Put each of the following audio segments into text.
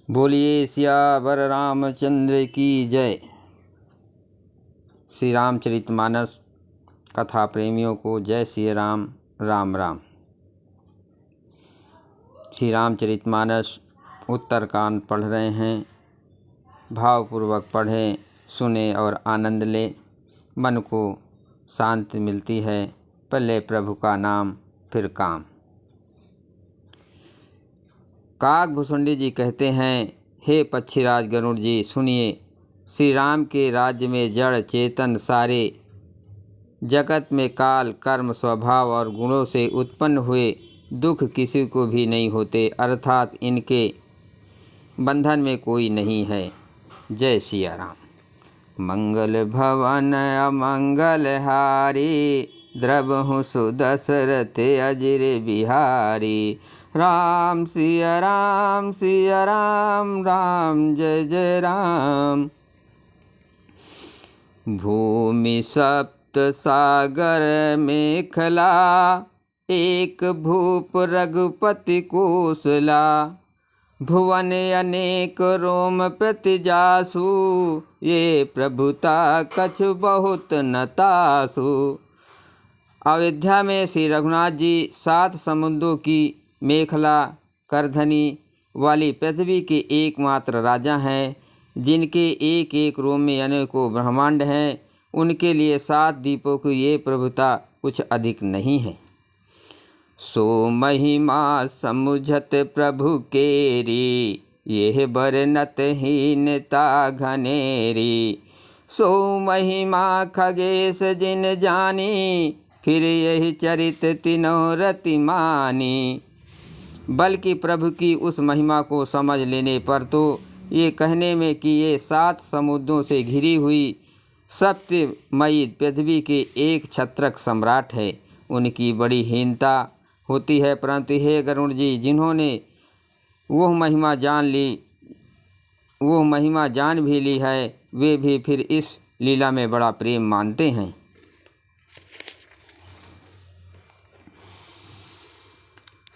बोलिए सियावर रामचंद्र की जय। श्री रामचरितमानस कथा प्रेमियों को जय श्री राम। राम राम। श्री रामचरितमानस उत्तरकांड पढ़ रहे हैं। भावपूर्वक पढ़ें, सुने और आनंद लें। मन को शांति मिलती है। पहले प्रभु का नाम फिर काम। काकभूषुंडी जी कहते हैं, हे पक्षीराज गरुड़ जी, सुनिए। श्री राम के राज्य में जड़ चेतन सारे जगत में काल कर्म स्वभाव और गुणों से उत्पन्न हुए दुख किसी को भी नहीं होते, अर्थात इनके बंधन में कोई नहीं है। जय सिया राम। मंगल भवन अमंगल हारी, द्रवहु सुदशरथ अजिर बिहारी। राम सिया राम सिया राम, राम जय जय राम। भूमि सप्त सागर मेखला, एक भूप रघुपति कोसला। भुवन अनेक रोम प्रति जासु, ये प्रभुता कछु बहुत न तासु। अयोध्या में श्री रघुनाथ जी 7 समुद्रों की मेखला करधनी वाली पृथ्वी के एकमात्र राजा हैं, जिनके एक एक रोम में अनेकों ब्रह्मांड हैं। उनके लिए 7 द्वीपों की ये प्रभुता कुछ अधिक नहीं है। सो महिमा समुझत प्रभु केरी, यह बरनत हीनता घनेरी। सो महिमा खगेश जिन जानी, फिर यही चरित तिनों रति मानी। बल्कि प्रभु की उस महिमा को समझ लेने पर तो ये कहने में कि ये 7 समुद्रों से घिरी हुई सप्तमयी पृथ्वी के एक छत्रक सम्राट है, उनकी बड़ी हीनता होती है। परंतु हे गरुड़ जी, जिन्होंने वह महिमा जान भी ली है, वे भी फिर इस लीला में बड़ा प्रेम मानते हैं।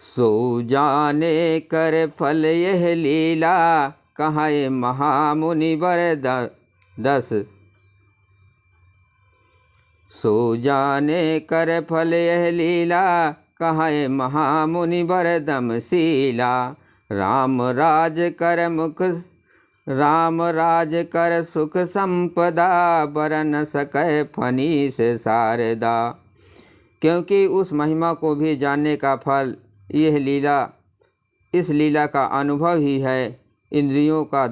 सो जाने कर फल यह लीला, कहाँ महामुनि वर 10। सो जाने कर फल यह लीला, कहाँ महामुनि वर दमशीला। राम राज कर सुख संपदा, बरन सकै फनी से शारदा। क्योंकि उस महिमा को भी जानने का फल इस लीला का अनुभव ही है। इंद्रियों का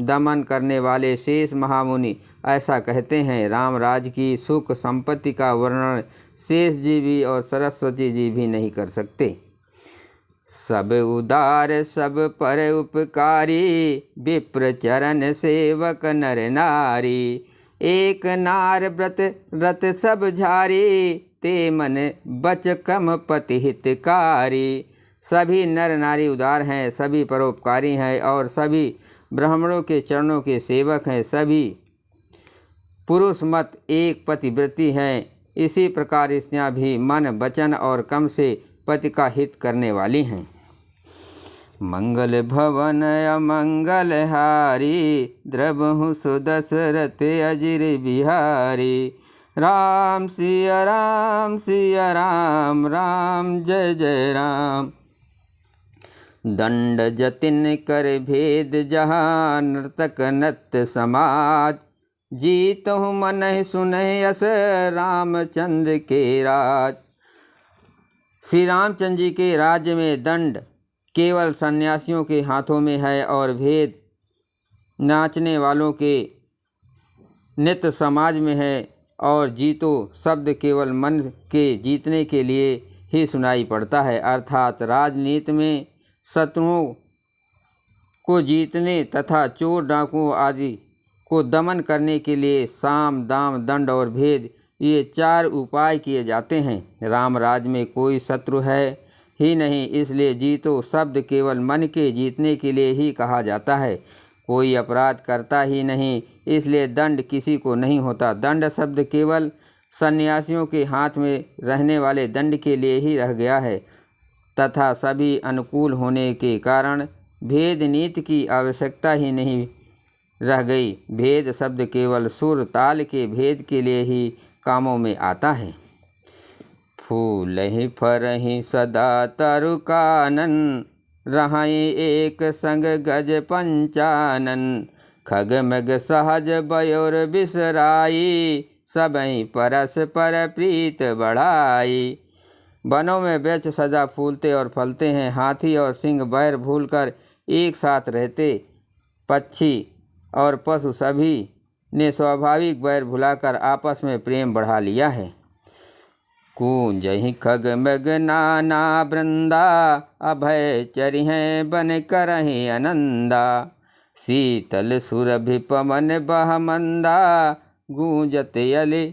दमन करने वाले शेष महामुनि ऐसा कहते हैं। रामराज की सुख संपत्ति का वर्णन शेष जी भी और सरस्वती जी भी नहीं कर सकते। सब उदार सब पर उपकारी, विप्र चरण सेवक नर नारी। एक नार व्रत सब झारी, ते मन बच कम पति हितकारी। सभी नर नारी उदार हैं, सभी परोपकारी हैं और सभी ब्राह्मणों के चरणों के सेवक हैं। सभी पुरुष मत एक पतिव्रती हैं। इसी प्रकार स्त्रियां भी मन वचन और कर्म से पति का हित करने वाली हैं। मंगल भवन अमंगल हारी, द्रवहु सुदशरथ अजिर बिहारी। राम सिया राम सिया राम, राम जय जय राम। दंड जतिन कर भेद जहाँ, नर्तक नृत्य समाज। जीतहु मन सुनहि यस, रामचंद्र के राज। श्री रामचंद्र जी के राज्य में दंड केवल सन्यासियों के हाथों में है और भेद नाचने वालों के नृत्य समाज में है। और जीतो शब्द केवल मन के जीतने के लिए ही सुनाई पड़ता है, अर्थात राजनीति में शत्रुओं को जीतने तथा चोर डाकुओं आदि को दमन करने के लिए साम दाम दंड और भेद, ये 4 उपाय किए जाते हैं। रामराज में कोई शत्रु है ही नहीं, इसलिए जीतो शब्द केवल मन के जीतने के लिए ही कहा जाता है। कोई अपराध करता ही नहीं, इसलिए दंड किसी को नहीं होता। दंड शब्द केवल सन्यासियों के हाथ में रहने वाले दंड के लिए ही रह गया है तथा सभी अनुकूल होने के कारण भेद नीति की आवश्यकता ही नहीं रह गई। भेद शब्द केवल सुर ताल के भेद के लिए ही कामों में आता है। फूलहि फरहि सदा तरु कानन, रहहि एक संग गज पंचानन। खग मग सहज बयोर बिसराई, सबहि परस्पर प्रीत बढ़ाई। वनों में वृक्ष सदा फूलते और फलते हैं। हाथी और सिंह बैर भूलकर एक साथ रहते। पक्षी और पशु सभी ने स्वाभाविक बैर भुलाकर आपस में प्रेम बढ़ा लिया है। कूंजहि खग मृग नाना वृंदा, अभय चरिहै बन करहि आनंदा। शीतल सुरभि पवन बह मंदा, गूंजत यले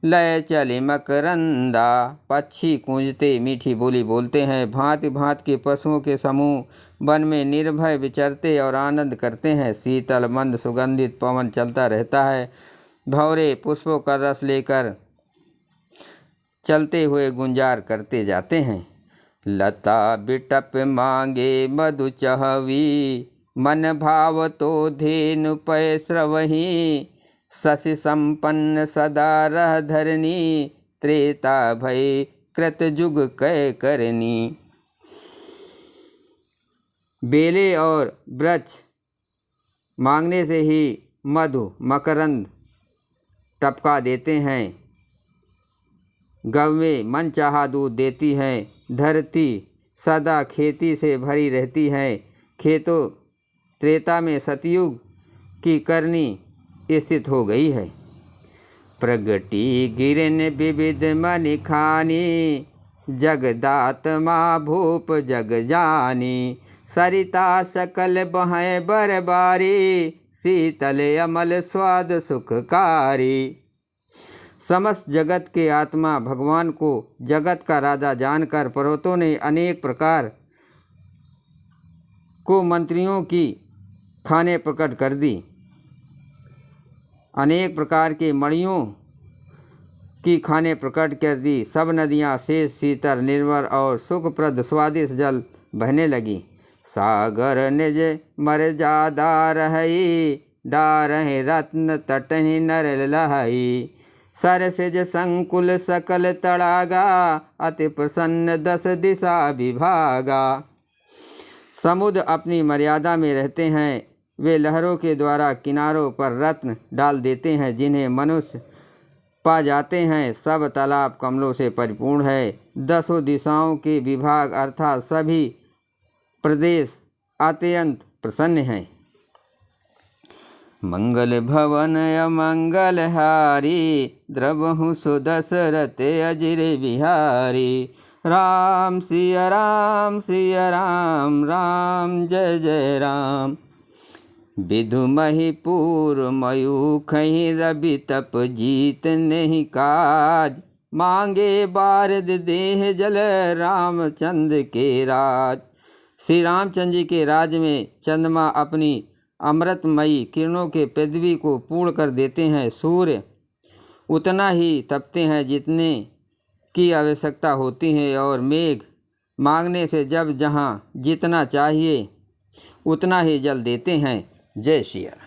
लय चले मकरंदा। पक्षी कूंजते मीठी बोली बोलते हैं। भांति भांति के पशुओं के समूह वन में निर्भय विचरते और आनंद करते हैं। शीतल मंद सुगंधित पवन चलता रहता है। भंवरे पुष्पों का रस लेकर चलते हुए गुंजार करते जाते हैं। लता बिटप मांगे मधु चहवी, मन भाव तो धेनु पय स्रवहि। शशि संपन्न सदा रह धरनी, त्रेता भय कृत जुग कै करनी। बेले और वृक्ष मांगने से ही मधु मकरंद टपका देते हैं। गौवें मन चाहा दूध देती है। धरती सदा खेती से भरी रहती है। खेतों त्रेता में सतयुग की करनी स्थित हो गई है। प्रगति गिरन विविध मनि खानी, जगदात्मा भूप जग जानी। सरिता सकल बहै बरबारी, शीतल अमल स्वाद सुखकारी। समस्त जगत के आत्मा भगवान को जगत का राजा जानकर पर्वतों ने अनेक प्रकार को मंत्रियों की खाने प्रकट कर दी। अनेक प्रकार के मणियों की खाने प्रकट कर दी। सब नदियाँ शेष शीतल निर्मल और सुखप्रद स्वादिष्ट जल बहने लगी। सागर निज मर्यादा रहई, डारहि रत्न तटहि नर लहई। सरसिज संकुल सकल तड़ागा, अति प्रसन्न दस दिशा विभागा। समुद्र अपनी मर्यादा में रहते हैं। वे लहरों के द्वारा किनारों पर रत्न डाल देते हैं, जिन्हें मनुष्य पा जाते हैं। सब तालाब कमलों से परिपूर्ण है। दसों दिशाओं के विभाग अर्थात सभी प्रदेश अत्यंत प्रसन्न हैं। मंगल भवन अमंगल हारी, द्रवहु सुदशरथ अजिर बिहारी। राम सिया राम सिया राम, राम जय जय राम। विधु महिपुर मयूखहि रवि तप जीत नहीं काज। मांगे बारद देह जल रामचंद्र के राज। श्री रामचंद्र जी के राज्य में चंद्रमा अपनी अमृतमयी किरणों के पृथ्वी को पूर्ण कर देते हैं। सूर्य उतना ही तपते हैं जितने की आवश्यकता होती है, और मेघ मांगने से जब जहाँ जितना चाहिए उतना ही जल देते हैं। जय श्री राम।